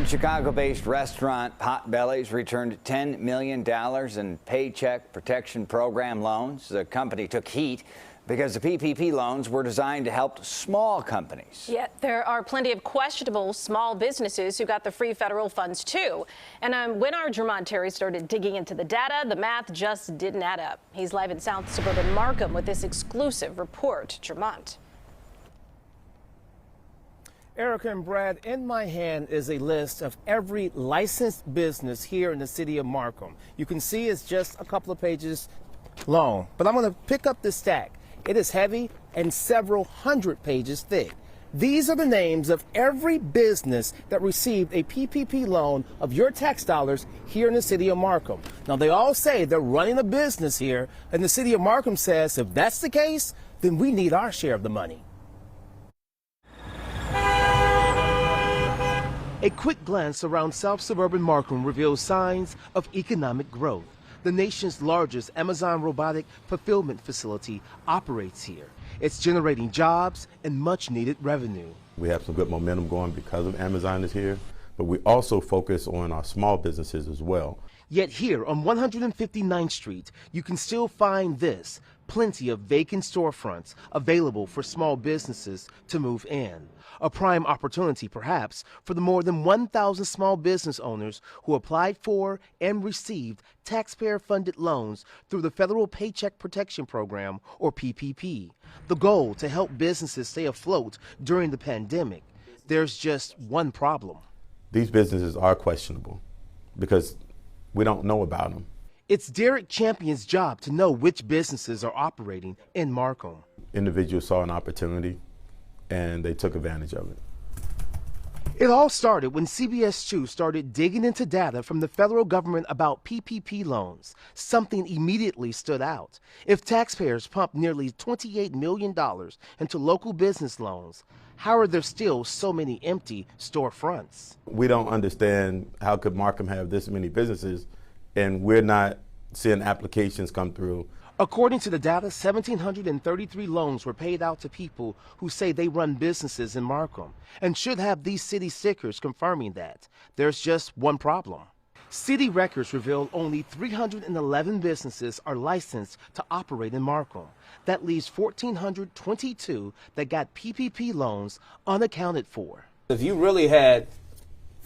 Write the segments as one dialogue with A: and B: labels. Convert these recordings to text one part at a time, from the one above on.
A: When Chicago-based restaurant Potbelly's returned $10 million in Paycheck Protection Program loans, the company took heat because the PPP loans were designed to help small companies.
B: Yet there are plenty of questionable small businesses who got the free federal funds too. And when our Jermont Terry started digging into the data, the math just didn't add up. He's live in South Suburban Markham with this exclusive report. Jermont.
C: Erica and Brad, in my hand is a list of every licensed business here in the city of Markham. You can see it's just a couple of pages long, but I'm going to pick up this stack. It is heavy and several hundred pages thick. These are the names of every business that received a PPP loan of your tax dollars here in the city of Markham. Now, they all say they're running a business here, and the city of Markham says if that's the case, then we need our share of the money. A quick glance around South Suburban Markham reveals signs of economic growth. The nation's largest Amazon robotic fulfillment facility operates here. It's generating jobs and much needed revenue.
D: We have some good momentum going because of Amazon is here, but we also focus on our small businesses as well.
C: Yet here on 159th Street, you can still find this, plenty of vacant storefronts available for small businesses to move in. A prime opportunity, perhaps, for the more than 1,000 small business owners who applied for and received taxpayer-funded loans through the Federal Paycheck Protection Program, or PPP. The goal to help businesses stay afloat during the pandemic. There's just one problem.
D: These businesses are questionable because we don't know about them.
C: It's Derek Champion's job to know which businesses are operating in Markham.
D: Individuals saw an opportunity and they took advantage of it.
C: It all started when CBS 2 started digging into data from the federal government about PPP loans. Something immediately stood out. If taxpayers pumped nearly $28 million into local business loans, how are there still so many empty storefronts?
D: We don't understand how could Markham have this many businesses and we're not seeing applications come through.
C: According to the data, 1,733 loans were paid out to people who say they run businesses in Markham and should have these city stickers confirming that. There's just one problem. City records reveal only 311 businesses are licensed to operate in Markham. That leaves 1,422 that got PPP loans unaccounted for.
E: If you really had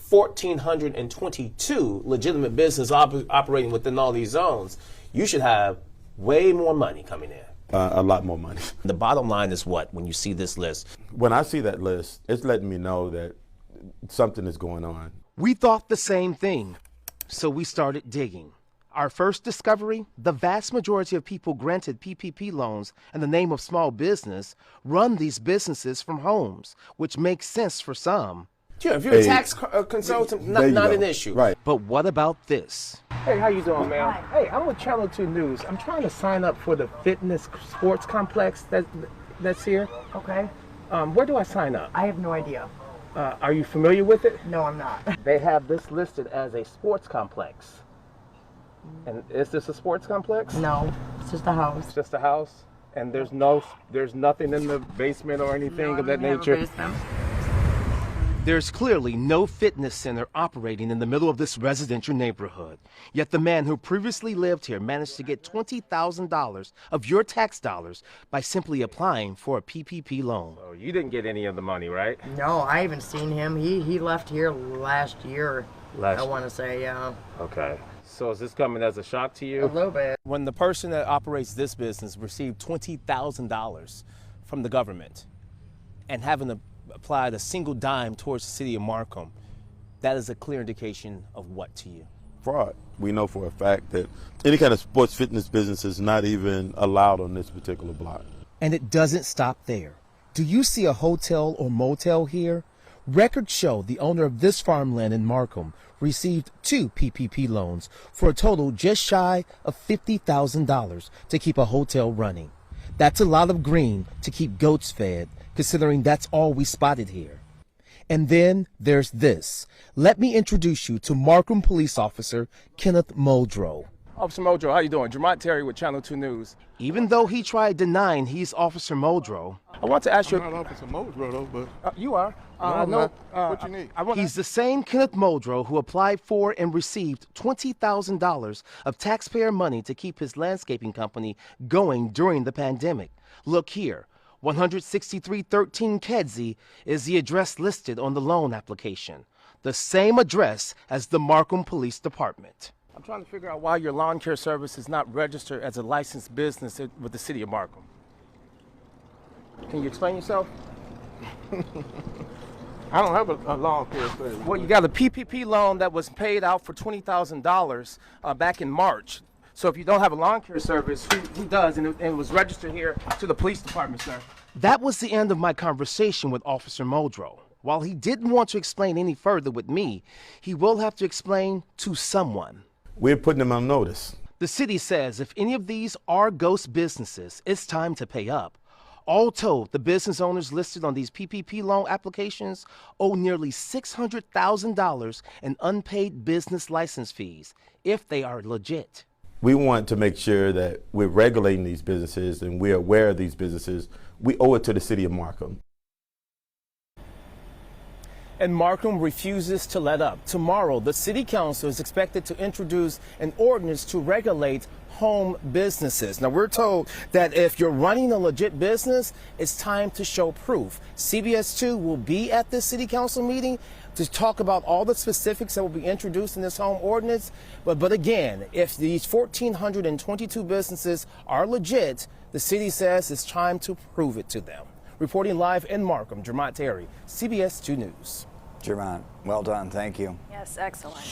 E: 1,422 legitimate business operating within all these zones, you should have way more money coming in.
D: A lot more money.
E: The bottom line is what when you see this list?
D: When I see that list, it's letting me know that something is going on.
C: We thought the same thing, so we started digging. Our first discovery, the vast majority of people granted PPP loans in the name of small business run these businesses from homes, which makes sense for some.
E: Sure, if you're a tax consultant, not an issue.
D: Right.
C: But what about this? Hey, how you doing, ma'am? Hey, I'm with Channel 2 News. I'm trying to sign up for the fitness sports complex that's here.
F: Okay.
C: Where do I sign up?
F: I have no idea.
C: Are you familiar with it?
F: No, I'm not.
C: They have this listed as a sports complex. And is this a sports complex?
F: No, it's just a house.
C: It's just a house? And there's nothing in the basement or anything of that nature? There's clearly no fitness center operating in the middle of this residential neighborhood. Yet the man who previously lived here managed to get $20,000 of your tax dollars by simply applying for a PPP loan. Oh, you didn't get any of the money, right?
F: No, I haven't seen him. He left here last year. I want to say, yeah.
C: Okay. So is this coming as a shock to you?
F: A little bit.
C: When the person that operates this business received $20,000 from the government and having to applied a single dime towards the city of Markham, that is a clear indication of what to you?
D: Fraud. We know for a fact that any kind of sports fitness business is not even allowed on this particular block.
C: And it doesn't stop there. Do you see a hotel or motel here? Records show the owner of this farmland in Markham received 2 PPP loans for a total just shy of $50,000 to keep a hotel running. That's a lot of green to keep goats fed, considering that's all we spotted here. And then there's this. Let me introduce you to Markham Police Officer Kenneth Muldrow.
G: Officer Muldrow, how you doing? Jermont Terry with Channel 2 News.
C: Even though he tried denying he's Officer Muldrow, I want to ask you...
H: I'm not Officer Muldrow, though, but...
G: You are. What you need?
C: He's the same Kenneth Muldrow who applied for and received $20,000 of taxpayer money to keep his landscaping company going during the pandemic. Look here, 16313 Kedzie is the address listed on the loan application, the same address as the Markham Police Department. I'm trying to figure out why your lawn care service is not registered as a licensed business with the city of Markham. Can you explain yourself?
G: I don't have a lawn care service.
C: Well, you got a PPP loan that was paid out for $20,000 back in March. So if you don't have a lawn care service, who does? And it was registered here to the police department, sir. That was the end of my conversation with Officer Muldrow. While he didn't want to explain any further with me, he will have to explain to someone.
D: We're putting them on notice.
C: The city says if any of these are ghost businesses, it's time to pay up. All told, the business owners listed on these PPP loan applications owe nearly $600,000 in unpaid business license fees if they are legit.
D: We want to make sure that we're regulating these businesses and we're aware of these businesses. We owe it to the city of Markham.
C: And Markham refuses to let up. Tomorrow, the city council is expected to introduce an ordinance to regulate home businesses. Now, we're told that if you're running a legit business, it's time to show proof. CBS 2 will be at this city council meeting to talk about all the specifics that will be introduced in this home ordinance. But again, if these 1,422 businesses are legit, the city says it's time to prove it to them. Reporting live in Markham, Jermont Terry, CBS 2 News.
A: Jermont, well done. Thank you.
B: Yes, excellent.